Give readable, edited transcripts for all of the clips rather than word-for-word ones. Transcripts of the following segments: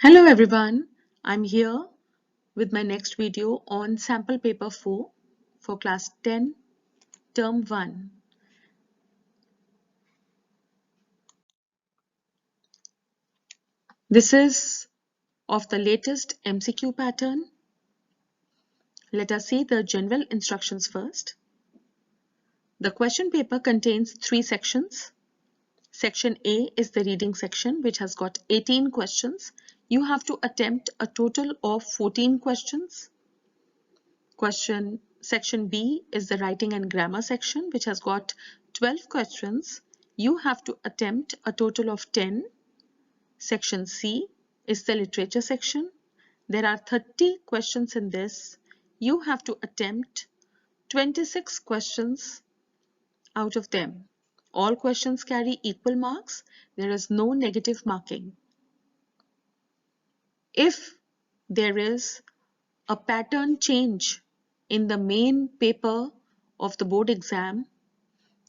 Hello everyone, I'm here with my next video on sample paper 4 for class 10 term 1. This is of the latest MCQ pattern. Let us see the general instructions first. The question paper contains 3 sections. Section A is the reading section which has got 18 questions. You have to attempt a total of 14 questions. Section B is the writing and grammar section which has got 12 questions. You have to attempt a total of 10. Section C is the literature section. There are 30 questions in this. You have to attempt 26 questions out of them. All questions carry equal marks. There is no negative marking. If there is a pattern change in the main paper of the board exam,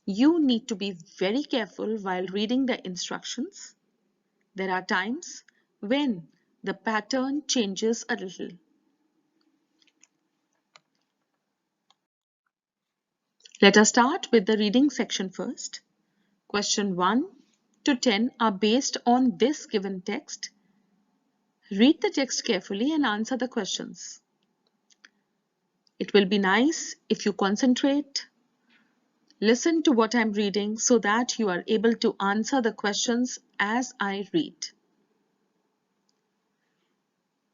you need to be very careful while reading the instructions. There are times when the pattern changes a little. Let us start with the reading section first. Question 1 to 10 are based on this given text. Read the text carefully and answer the questions. It will be nice if you concentrate. Listen to what I'm reading so that you are able to answer the questions as I read.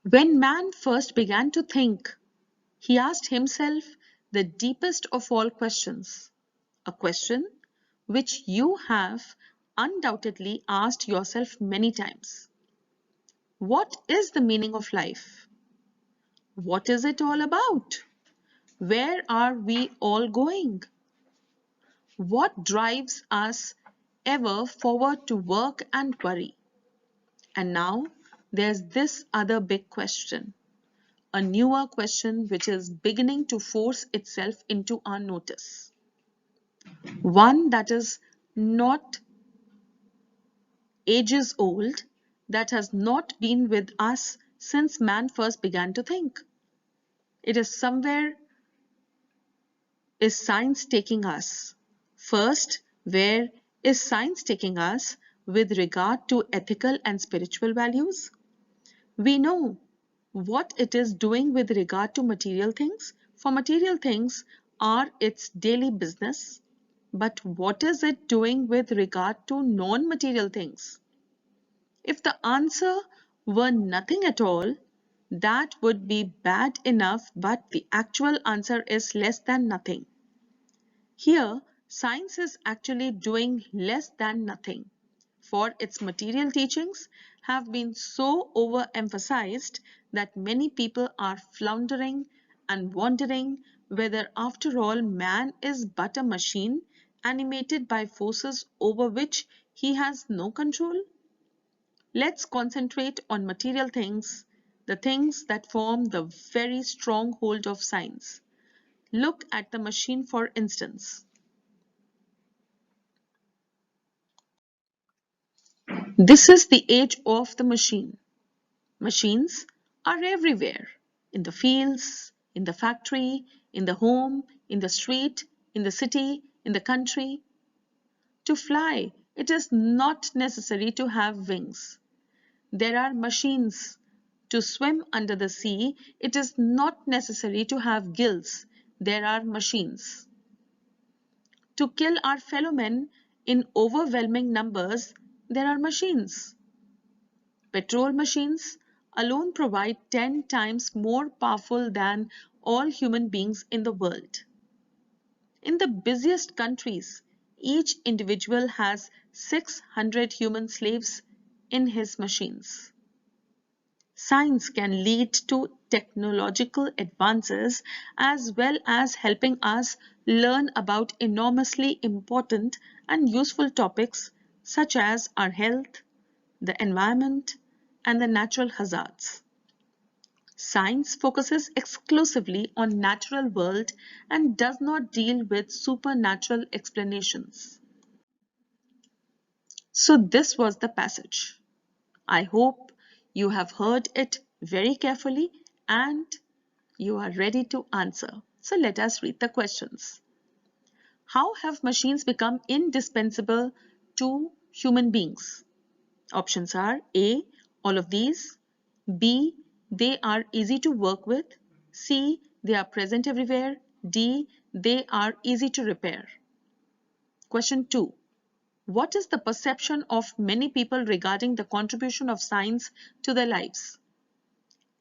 When man first began to think, he asked himself the deepest of all questions, a question which you have undoubtedly asked yourself many times. What is the meaning of life? What is it all about? Where are we all going? What drives us ever forward to work and worry? And now there's this other big question, a newer question which is beginning to force itself into our notice. One that is not ages old, that has not been with us since man first began to think. It is somewhere is science taking us? First, where is science taking us with regard to ethical and spiritual values? We know what it is doing with regard to material things, for material things are its daily business. But what is it doing with regard to non-material things? If the answer were nothing at all, that would be bad enough, but the actual answer is less than nothing. Here, science is actually doing less than nothing, for its material teachings have been so overemphasized that many people are floundering and wondering whether after all man is but a machine animated by forces over which he has no control. Let's concentrate on material things, the things that form the very stronghold of science. Look at the machine for instance. This is the age of the machine. Machines are everywhere, in the fields, in the factory, in the home, in the street, in the city, in the country. To fly, it is not necessary to have wings. There are machines. To swim under the sea, it is not necessary to have gills. There are machines. To kill our fellow men in overwhelming numbers, there are machines. Petrol machines alone provide 10 times more powerful than all human beings in the world. In the busiest countries, each individual has 600 human slaves in his machines. Science can lead to technological advances as well as helping us learn about enormously important and useful topics such as our health, the environment, and the natural hazards. Science focuses exclusively on natural world and does not deal with supernatural explanations. So this was the passage. I hope You have heard it very carefully and you are ready to answer. So let us read the questions. How have machines become indispensable to human beings? Options are A. All of these. B. They are easy to work with. C. They are present everywhere. D. They are easy to repair. Question 2. What is the perception of many people regarding the contribution of science to their lives?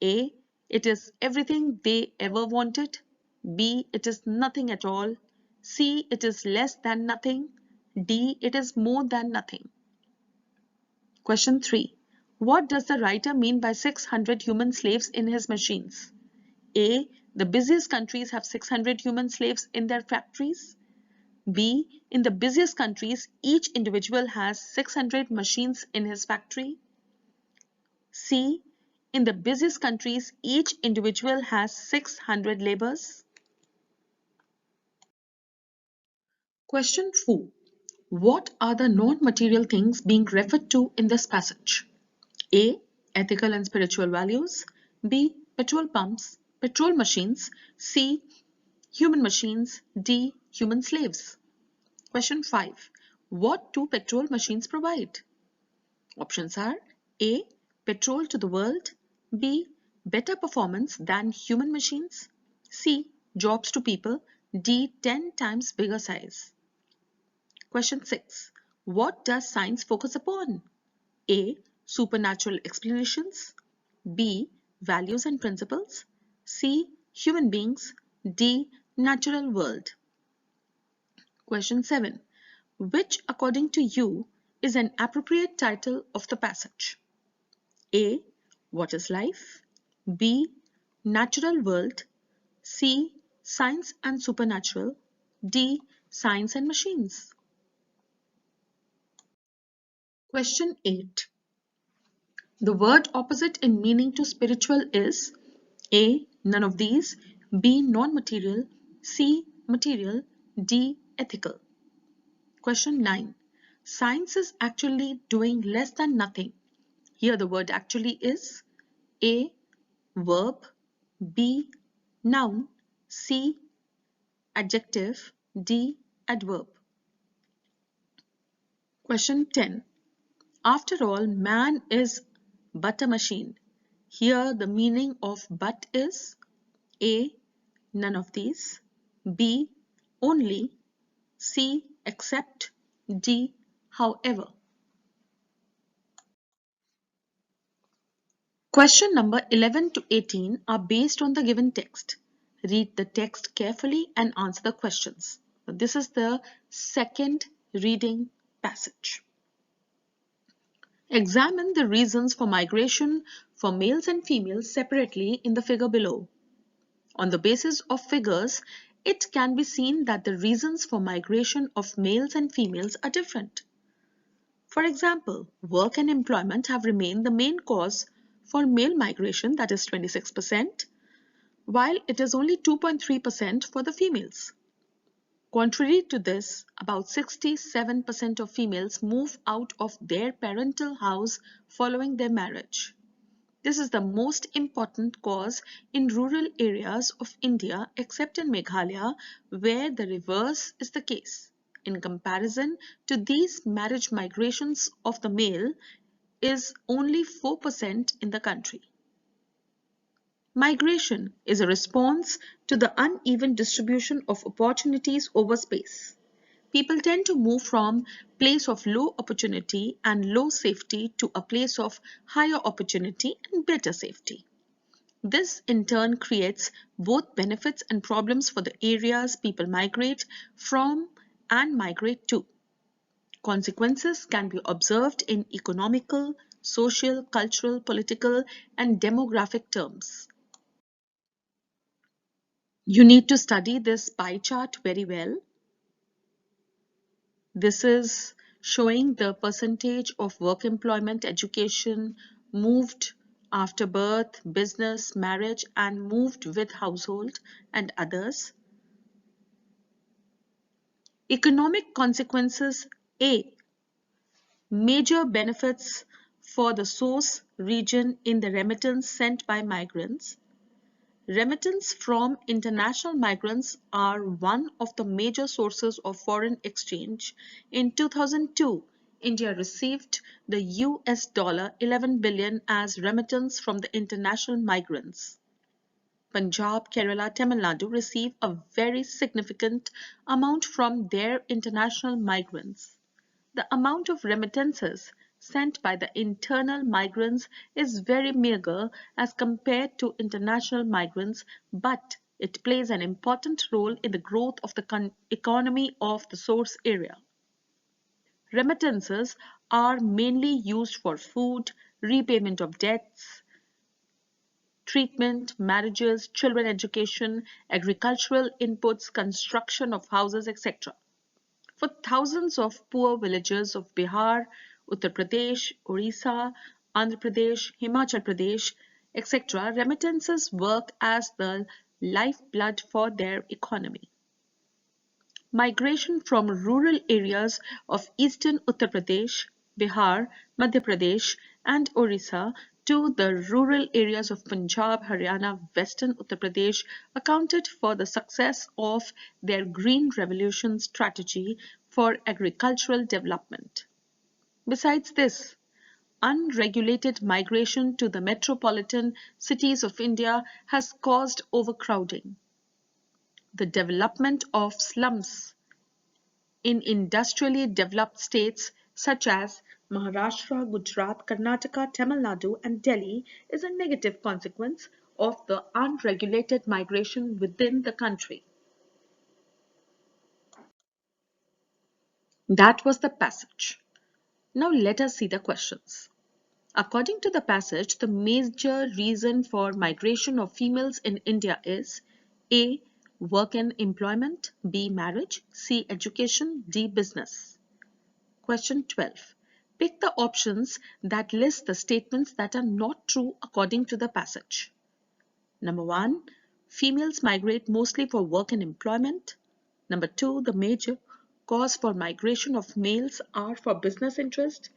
A. It is everything they ever wanted. B. It is nothing at all. C. It is less than nothing. D. It is more than nothing. Question 3. What does the writer mean by 600 human slaves in his machines? A. The busiest countries have 600 human slaves in their factories. B. In the busiest countries, each individual has 600 machines in his factory. C. In the busiest countries, each individual has 600 laborers. Question 4. What are the non-material things being referred to in this passage? A. Ethical and spiritual values. B. Petrol pumps, petrol machines. C. Human machines. D. Human slaves. Question 5. What do petrol machines provide? Options are A. Petrol to the world. B. Better performance than human machines. C. Jobs to people. D. 10 times bigger size. Question 6. What does science focus upon? A. Supernatural explanations. B. Values and principles. C. Human beings. D. Natural world. Question 7. Which, according to you, is an appropriate title of the passage? A. What is life? B. Natural world. C. Science and supernatural. D. Science and machines. Question 8. The word opposite in meaning to spiritual is A. None of these. B. Non-material. C. Material. D. Ethical. Question 9. Science is actually doing less than nothing. Here the word actually is A. Verb. B. Noun. C. Adjective. D. Adverb. Question 10. After all, man is but a machine. Here the meaning of but is A. None of these. B. Only. C. Except. D. However. Question number 11 to 18 are based on the given text. Read the text carefully and answer the questions. This is the second reading passage. Examine the reasons for migration for males and females separately in the figure below. On the basis of figures, it can be seen that the reasons for migration of males and females are different. For example, work and employment have remained the main cause for male migration, that is 26%, while it is only 2.3% for the females. Contrary to this, about 67% of females move out of their parental house following their marriage. This is the most important cause in rural areas of India except in Meghalaya, where the reverse is the case. In comparison to these, marriage migrations of the male is only 4% in the country. Migration is a response to the uneven distribution of opportunities over space. People tend to move from a place of low opportunity and low safety to a place of higher opportunity and better safety. This in turn creates both benefits and problems for the areas people migrate from and migrate to. Consequences can be observed in economical, social, cultural, political, and demographic terms. You need to study this pie chart very well. This is showing the percentage of work, employment, education, moved after birth, business, marriage, and moved with household and others. Economic consequences A. Major benefits for the source region in the remittance sent by migrants. Remittance from international migrants are one of the major sources of foreign exchange. In 2002, India received the US dollar 11 billion as remittance from the international migrants. Punjab, Kerala, Tamil Nadu receive a very significant amount from their international migrants. The amount of remittances sent by the internal migrants is very meager as compared to international migrants, but it plays an important role in the growth of the economy of the source area. Remittances are mainly used for food, repayment of debts, treatment, marriages, children education, agricultural inputs, construction of houses, etc. For thousands of poor villagers of Bihar, Uttar Pradesh, Orissa, Andhra Pradesh, Himachal Pradesh, etc., remittances work as the lifeblood for their economy. Migration from rural areas of eastern Uttar Pradesh, Bihar, Madhya Pradesh, and Orissa to the rural areas of Punjab, Haryana, western Uttar Pradesh accounted for the success of their Green Revolution strategy for agricultural development. Besides this, unregulated migration to the metropolitan cities of India has caused overcrowding. The development of slums in industrially developed states such as Maharashtra, Gujarat, Karnataka, Tamil Nadu, and Delhi is a negative consequence of the unregulated migration within the country. That was the passage. Now let us see the questions. According to the passage, the major reason for migration of females in India is A. Work and employment, B. Marriage, C. Education, D. Business. Question 12. Pick the options that list the statements that are not true according to the passage. Number 1. Females migrate mostly for work and employment. Number 2. The major cause for migration of males are for business interest.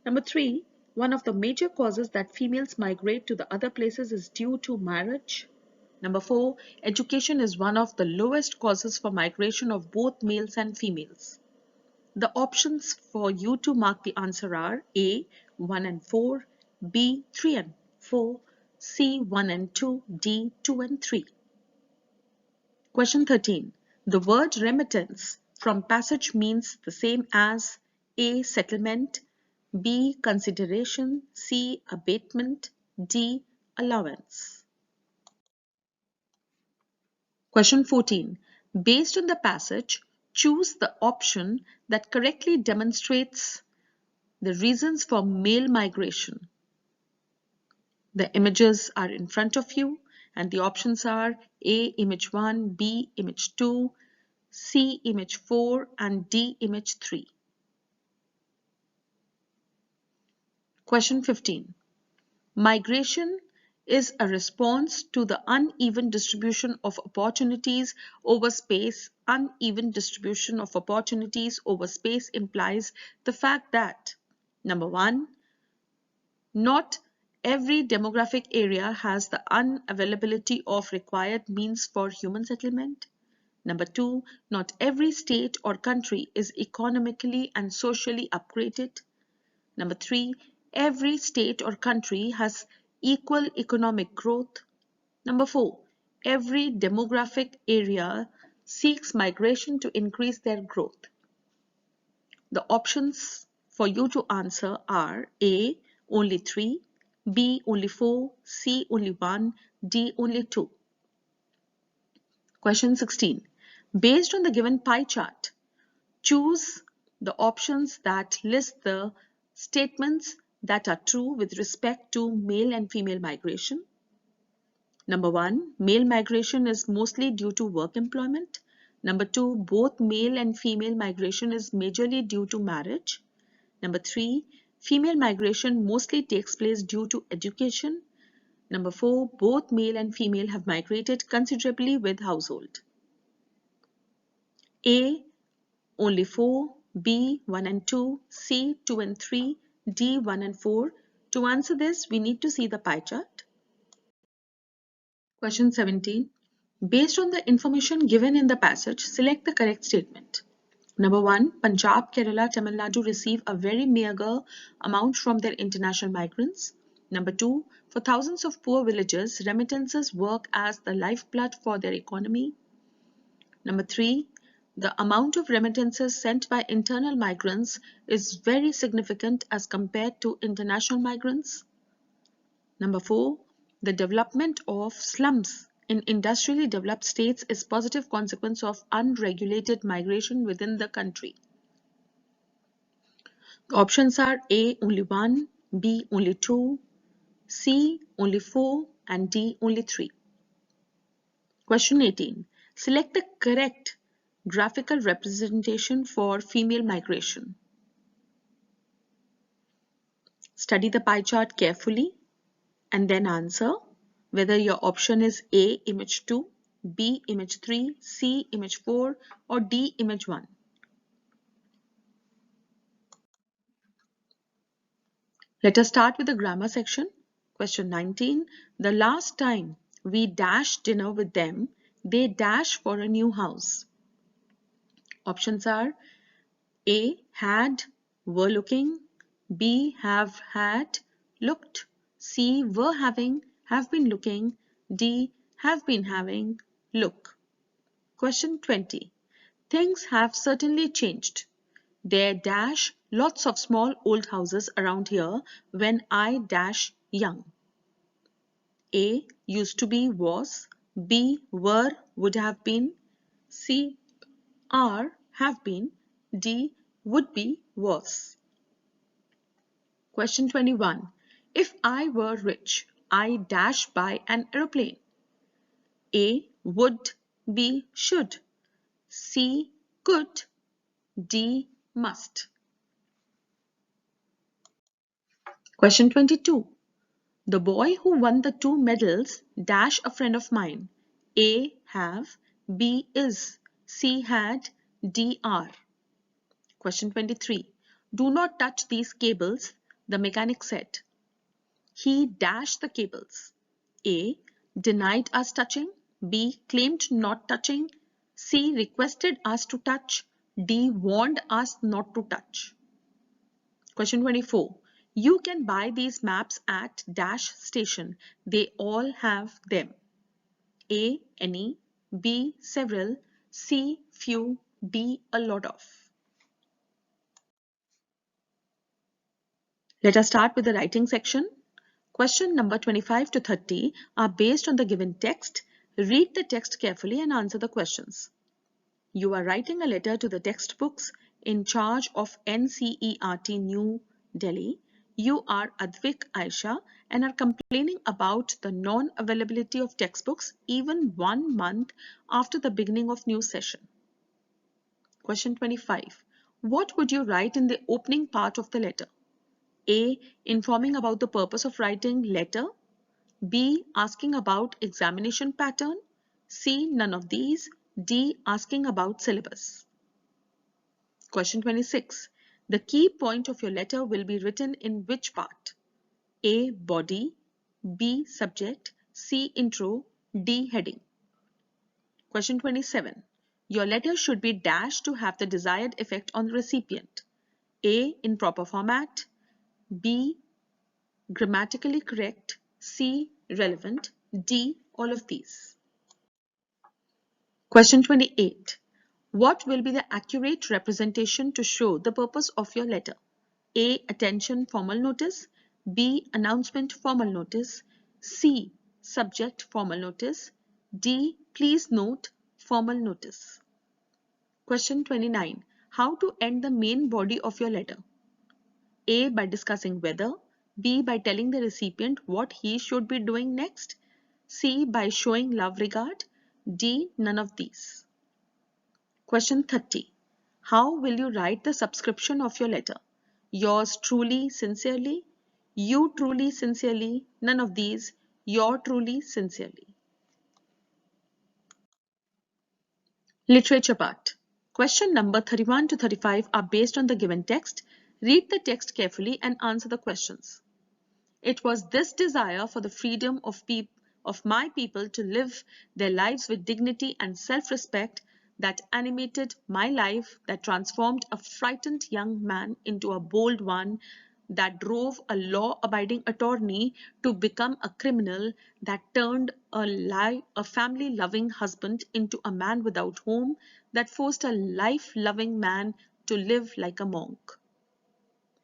Number 3. One of the major causes that females migrate to the other places is due to marriage. Number 4. Education is one of the lowest causes for migration of both males and females. The options for you to mark the answer are A. 1 and 4, B. 3 and 4, C. 1 and 2, D. 2 and 3. Question 13. The word remittance from passage means the same as A. Settlement, B. Consideration, C. Abatement, D. Allowance. Question 14. Based on the passage, choose the option that correctly demonstrates the reasons for male migration. The images are in front of you and the options are A. Image 1, B. Image 2, C. Image 4 and D. Image 3. Question 15. Migration is a response to the uneven distribution of opportunities over space. Uneven distribution of opportunities over space implies the fact that number 1. Not every demographic area has the unavailability of required means for human settlement. Number 2. Not every state or country is economically and socially upgraded. Number 3. Every state or country has equal economic growth. Number 4. Every demographic area seeks migration to increase their growth. The options for you to answer are A. Only 3, B. Only 4, C. Only 1, D. Only 2. Question 16. Based on the given pie chart, choose the options that list the statements that are true with respect to male and female migration. Number 1. Male migration is mostly due to work employment. Number 2. Both male and female migration is majorly due to marriage. Number 3. Female migration mostly takes place due to education. Number 4. Both male and female have migrated considerably with household. A. Only 4, B. 1 and 2, C. 2 and 3, D. 1 and 4. To answer this, we need to see the pie chart. Question 17. Based on the information given in the passage, select the correct statement. Number 1. Punjab, Kerala, Tamil Nadu receive a very meager amount from their international migrants. Number 2. For thousands of poor villagers, remittances work as the lifeblood for their economy. Number 3. The amount of remittances sent by internal migrants is very significant as compared to international migrants. Number 4. The development of slums in industrially developed states is positive consequence of unregulated migration within the country. The options are A. Only 1, B. Only 2, C. Only 4, and D. Only 3. Question 18. Select the correct graphical representation for female migration. Study the pie chart carefully and then answer whether your option is A. Image 2, B. Image 3, C. Image 4, or D. Image 1. Let us start with the grammar section. Question 19. The last time we dash dinner with them, they dash for a new house. Options are A. Had, were looking, B. Have had, looked, C. Were having, have been looking, D. Have been having, look. Question 20. Things have certainly changed. There dash lots of small old houses around here when I dash young. A. Used to be, was, B. Were, would have been, C. Are, have been, D. Would be, was. Question 21. If I were rich, I dash buy an aeroplane. A. Would, B. Should, C. Could, D. Must. Question 22. The boy who won the 2 medals dash a friend of mine. A. Have, B. Is, C. Had, D. Are. Question 23. Do not touch these cables, the mechanic said. He dashed the cables. A. Denied us touching, B. Claimed not touching, C. Requested us to touch, D. Warned us not to touch. Question 24. You can buy these maps at dash station. They all have them. A. Any, B. Several, C. Few, D. A lot of. Let us start with the writing section. Question number 25 to 30 are based on the given text. Read the text carefully and answer the questions. You are writing a letter to the textbooks in charge of NCERT New Delhi. You are Advik Aisha and are complaining about the non-availability of textbooks even 1 month after the beginning of new session. Question 25. What would you write in the opening part of the letter? A. Informing about the purpose of writing letter. B. Asking about examination pattern. C. None of these. D. Asking about syllabus. Question 26. The key point of your letter will be written in which part? A. Body, B. Subject, C. Intro, D. Heading. Question 27. Your letter should be dashed to have the desired effect on the recipient. A. In proper format, B. Grammatically correct, C. Relevant, D. All of these. Question 28. What will be the accurate representation to show the purpose of your letter? A. Attention formal notice, B. Announcement formal notice, C. Subject formal notice, D. Please note formal notice. Question 29. How to end the main body of your letter? A. By discussing whether, B. By telling the recipient what he should be doing next, C. By showing love regard, D. None of these. Question 30. How will you write the subscription of your letter? Yours truly, sincerely, you truly, sincerely, none of these, your truly, sincerely. Literature part. Question number 31 to 35 are based on the given text. Read the text carefully and answer the questions. It was this desire for the freedom of my people to live their lives with dignity and self-respect that animated my life, that transformed a frightened young man into a bold one, that drove a law-abiding attorney to become a criminal, that turned a family-loving husband into a man without home, that forced a life-loving man to live like a monk.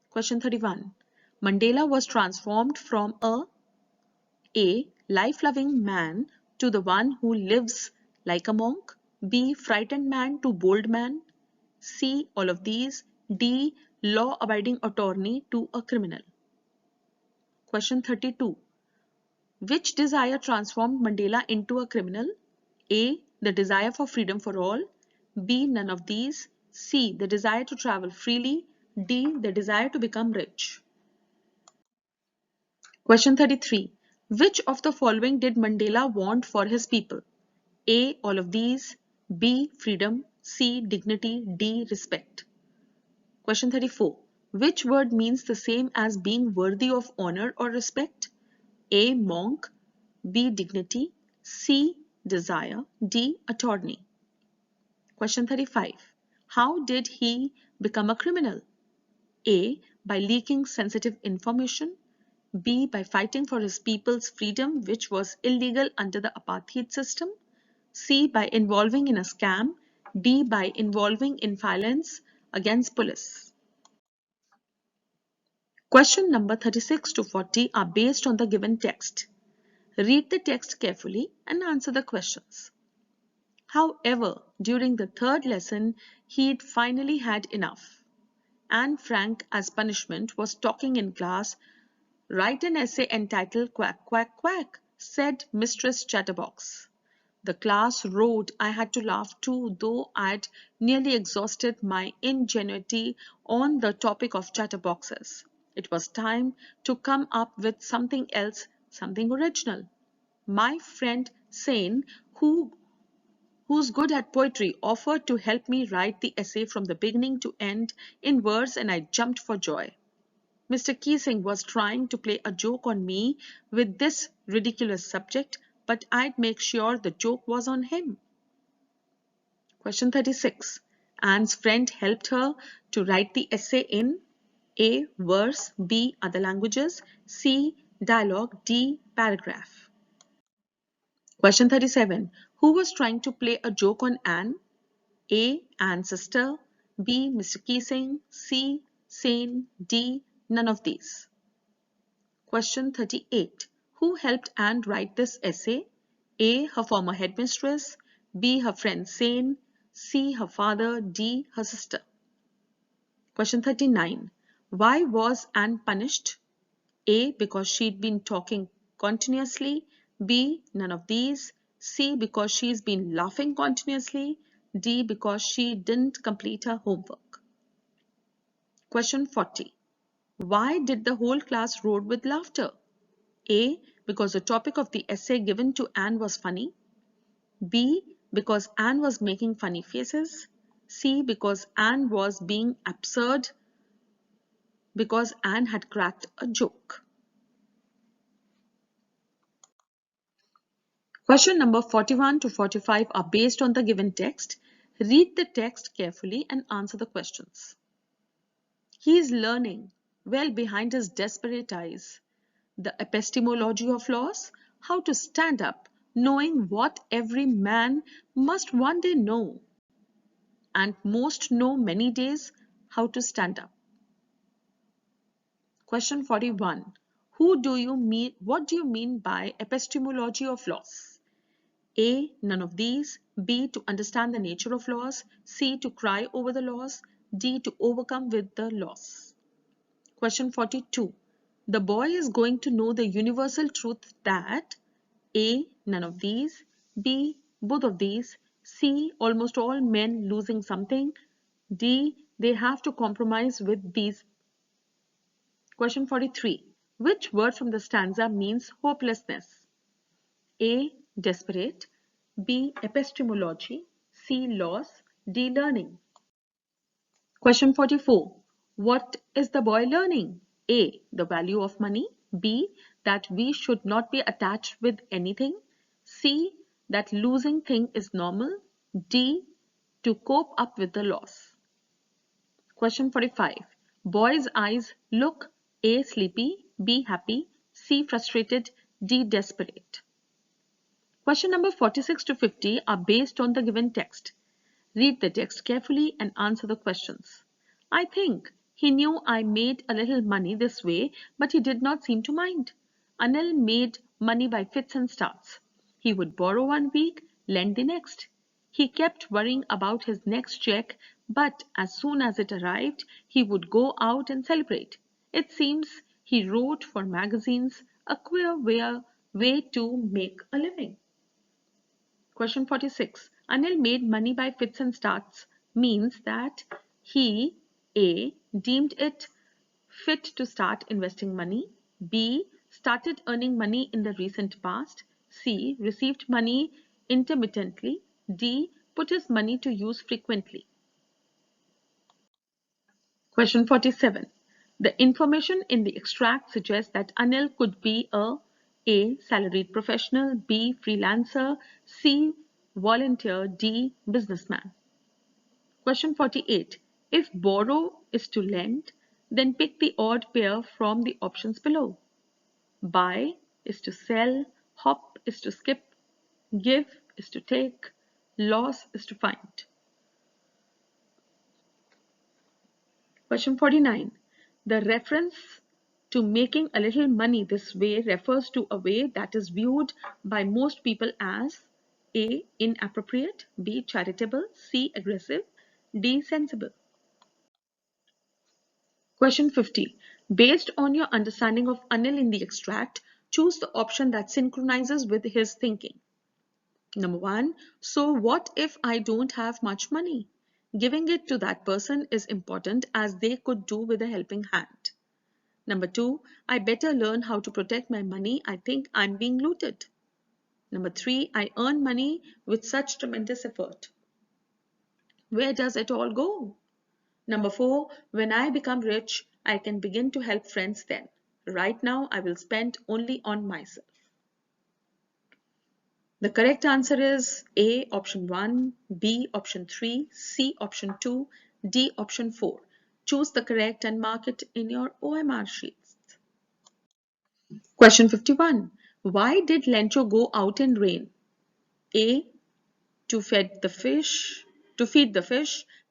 Question 31. Mandela was transformed from A. Life-loving man to the one who lives like a monk. B. Frightened man to bold man. C. All of these. D. Law-abiding attorney to a criminal. Question 32. Which desire transformed Mandela into a criminal? A. The desire for freedom for all. B. None of these. C. The desire to travel freely. D. The desire to become rich. Question 33. Which of the following did Mandela want for his people? A. All of these. B. Freedom. C. Dignity. D. Respect. Question 34. Which word means the same as being worthy of honor or respect? A. Monk. B. Dignity. C. Desire. D. Attorney. Question 35. How did he become a criminal? A. By leaking sensitive information. B. By fighting for his people's freedom, which was illegal under the apartheid system. C. By involving in a scam. D. By involving in violence against police. Question number 36 to 40 are based on the given text. Read the text carefully and answer the questions. However, during the third lesson, he'd finally had enough. And Frank, as punishment, was talking in class. Write an essay entitled Quack, Quack, Quack, said Mistress Chatterbox. The class roared. I had to laugh too, though I'd nearly exhausted my ingenuity on the topic of chatterboxes. It was time to come up with something else, something original. My friend Sane, who's good at poetry, offered to help me write the essay from the beginning to end in verse, and I jumped for joy. Mr. Keesing was trying to play a joke on me with this ridiculous subject, but I'd make sure the joke was on him. Question 36. Anne's friend helped her to write the essay in A. Verse, B. Other languages, C. Dialogue, D. Paragraph. Question 37. Who was trying to play a joke on Anne? A. Anne's sister, B. Mr. Keesing, C. Sane, D. None of these. Question 38. Who helped Anne write this essay? A. Her former headmistress, B. Her friend Sane, C. Her father, D. Her sister. Question 39. Why was Anne punished? A. Because she'd been talking continuously, B. None of these, C. Because she's been laughing continuously, D. Because she didn't complete her homework. Question 40. Why did the whole class roar with laughter? A. Because the topic of the essay given to Anne was funny. B. Because Anne was making funny faces. C. Because Anne was being absurd. Because Anne had cracked a joke. Question number 41 to 45 are based on the given text. Read the text carefully and answer the questions. He is learning, well behind his desperate eyes, the epistemology of laws, how to stand up, knowing what every man must one day know, and most know many days, how to stand up. Question 41. What do you mean by epistemology of laws? A. None of these. B. To understand the nature of laws. C. To cry over the laws. D. To overcome with the laws. Question 42. The boy is going to know the universal truth that A. None of these. B. Both of these. C. Almost all men losing something. D. They have to compromise with these. Question 43. Which word from the stanza means hopelessness? A. Desperate. B. Epistemology. C. Laws. D. Learning. Question 44. What is the boy learning? A. The value of money. B. That we should not be attached with anything. C. That losing thing is normal. D. To cope up with the loss. Question 45. Boy's eyes look A. Sleepy, B. Happy, C. Frustrated, D. Desperate. Question number 46 to 50 are based on the given text. Read the text carefully and answer the questions. I think he knew I made a little money this way, but he did not seem to mind. Anil made money by fits and starts. He would borrow 1 week, lend the next. He kept worrying about his next check, but as soon as it arrived, he would go out and celebrate. It seems he wrote for magazines, a queer way to make a living. Question 46. Anil made money by fits and starts means that he A. Deemed it fit to start investing money, B. Started earning money in the recent past, C. Received money intermittently, D. Put his money to use frequently. Question 47. The information in the extract suggests that Anil could be A. Salaried professional, B. Freelancer, C. Volunteer, D. Businessman. Question 48. If borrow is to lend, then pick the odd pair from the options below. Buy is to sell, hop is to skip, give is to take, loss is to find. Question 49. The reference to making a little money this way refers to a way that is viewed by most people as A. Inappropriate, B. Charitable, C. Aggressive, D. Sensible. Question 50. Based on your understanding of Anil in the extract, choose the option that synchronizes with his thinking. Number 1. So what if I don't have much money? Giving it to that person is important as they could do with a helping hand. Number 2. I better learn how to protect my money. I think I'm being looted. Number 3. I earn money with such tremendous effort. Where does it all go? Number 4. When I become rich, I can begin to help friends then. Right now, I will spend only on myself. The correct answer is A. Option 1, B. Option 3, C. Option 2, D. Option 4. Choose the correct and mark it in your OMR sheets. Question 51. Why did Lencho go out in rain? A. To feed the fish,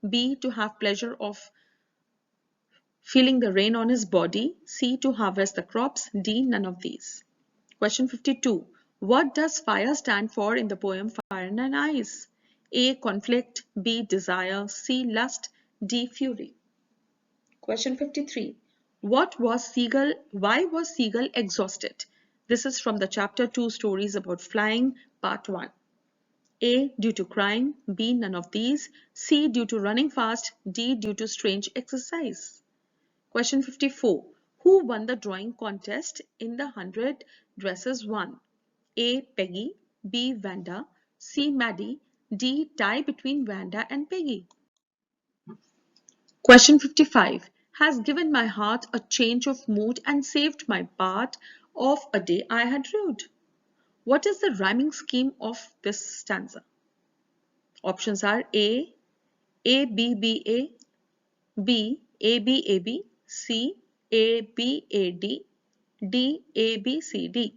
B. To have pleasure of feeling the rain on his body, C. To harvest the crops, D. None of these. Question 52. What does fire stand for in the poem Fire and Ice? A. Conflict, B. Desire, C. Lust, D. Fury. Question 53. Why was Seagull exhausted? This is from the chapter 2 Stories About Flying, part 1. A. Due to crying, B. None of these, C. Due to running fast, D. Due to strange exercise. Question 54. Who won the drawing contest in the 100 dresses won? A. Peggy, B. Vanda, C. Maddie, D. Tie between Vanda and Peggy. Question 55. Has given my heart a change of mood and saved my part of a day I had rued. What is the rhyming scheme of this stanza? Options are A. A, B, B, A, B, A, B, A, B, C, A, B, A, D, D, A, B, C, D.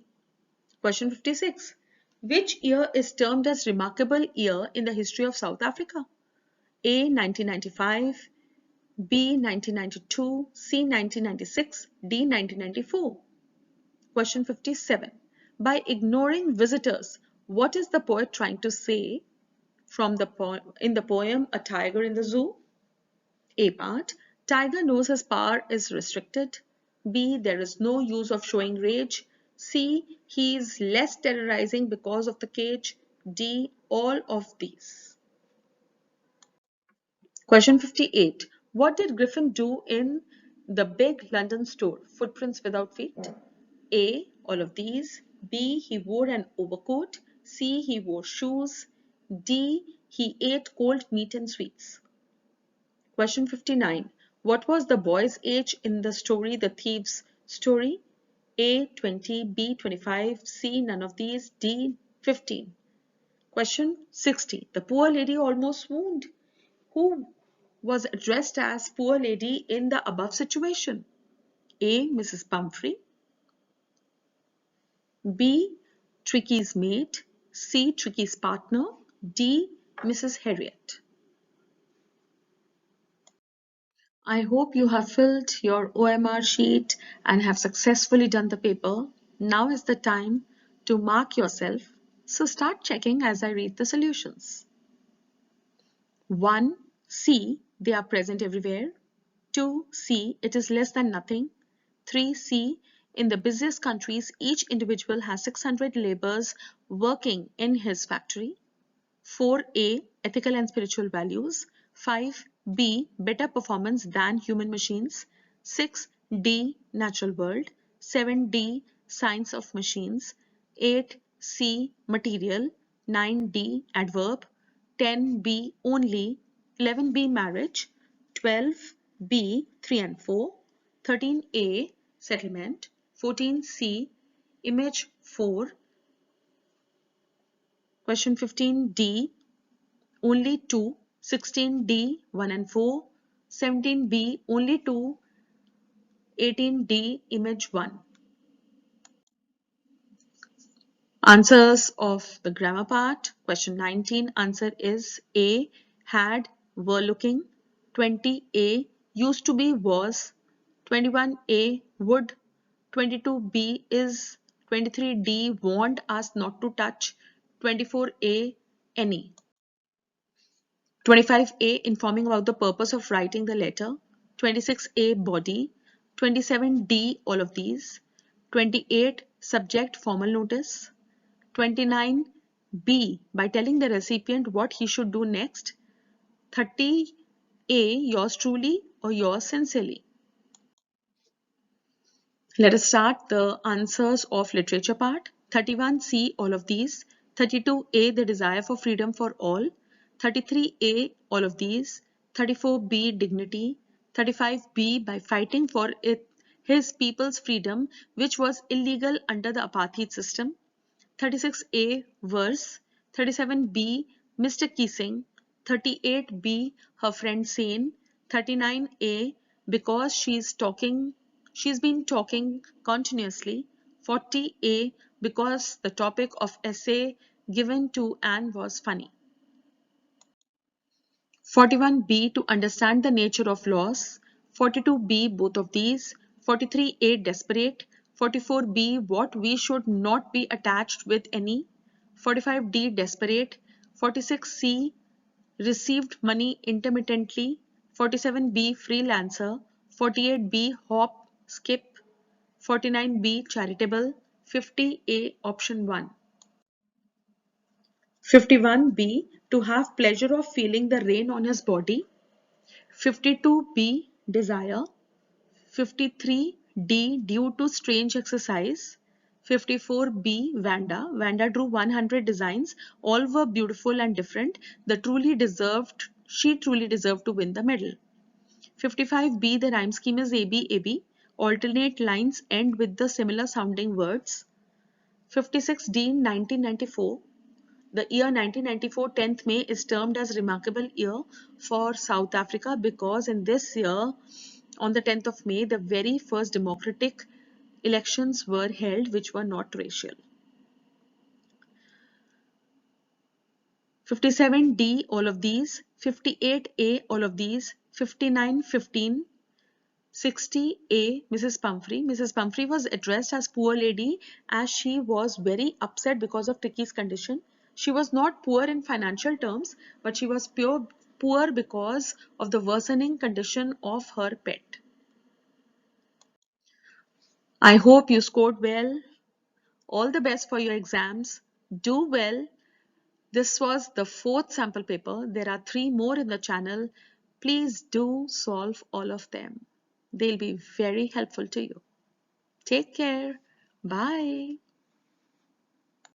Question 56. Which year is termed as remarkable year in the history of South Africa? A. 1995, B. 1992, C. 1996, D. 1994. Question 57. By ignoring visitors, what is the poet trying to say in the poem A Tiger in the Zoo? A part. Tiger knows his power is restricted. B. There is no use of showing rage. C. He is less terrorizing because of the cage. D. All of these. Question 58. What did Griffin do in the big London store? Footprints without feet. A. All of these. B. He wore an overcoat. C. He wore shoes. D. He ate cold meat and sweets. Question 59. What was the boy's age in the story The Thief's Story? A 20, B 25, C none of these, D 15. Question 60. The poor lady almost swooned. Who was addressed as poor lady in the above situation? A. Mrs. Pumphrey, B. Tricky's mate, C. Tricky's partner, D. Mrs. Harriet. I hope you have filled your OMR sheet and have successfully done the paper. Now is the time to mark yourself. So start checking as I read the solutions. 1. C. They are present everywhere. 2. C. It is less than nothing. 3. C. In the busiest countries, each individual has 600 laborers working in his factory. 4A. Ethical and spiritual values. 5B. Better performance than human machines. 6D. Natural world. 7D. Science of machines. 8C. Material. 9D. Adverb. 10B. Only. 11B. Marriage. 12B. 3 and 4. 13A. Settlement. 14C. Image 4. Question 15D. Only 2, 16D 1 and 4, 17B only 2, 18D image 1. Answers of the grammar part. Question 19 answer is A. Had, were looking. 20A. Used to be, was. 21A. Would. 22B is. 23D. Warned us not to touch. 24A. Any. 25A. Informing about the purpose of writing the letter. 26A. Body. 27D. All of these. 28. Subject. Formal notice. 29B. By telling the recipient what he should do next. 30A. Yours truly or yours sincerely. Let us start the answers of literature part. 31C. All of these. 32A. The desire for freedom for all. 33A. All of these. 34B. Dignity. 35B. By fighting for his people's freedom, which was illegal under the apartheid system. 36A. Verse. 37B. Mr. Kissing. 38B. Her friend Sane. 39A. Because she's been talking continuously. 40A. Because the topic of essay given to Anne was funny. 41B. To understand the nature of loss. 42B. Both of these. 43A. Desperate. 44B. What we should not be attached with any. 45D. Desperate. 46C. Received money intermittently. 47B. Freelancer. 48B. Hop, skip. 49B. Charitable. 50A. Option 1. 51B. To have pleasure of feeling the rain on his body. 52B. Desire. 53D. Due to strange exercise. 54B. Vanda. Vanda drew 100 designs. All were beautiful and different. She truly deserved to win the medal. 55B. The rhyme scheme is AB, AB. Alternate lines end with the similar sounding words. 56D. 1994. The year 1994, 10th May, is termed as remarkable year for South Africa because in this year, on the 10th of May, the very first democratic elections were held which were not racial. 57D, all of these. 58A, all of these. 59, 15. 60A. Mrs. Pumphrey. Mrs. Pumphrey was addressed as poor lady as she was very upset because of Tricky's condition. She was not poor in financial terms, but she was poor because of the worsening condition of her pet. I hope you scored well. All the best for your exams. Do well. This was the 4th sample paper. There are 3 more in the channel. Please do solve all of them. They'll be very helpful to you. Take care. Bye.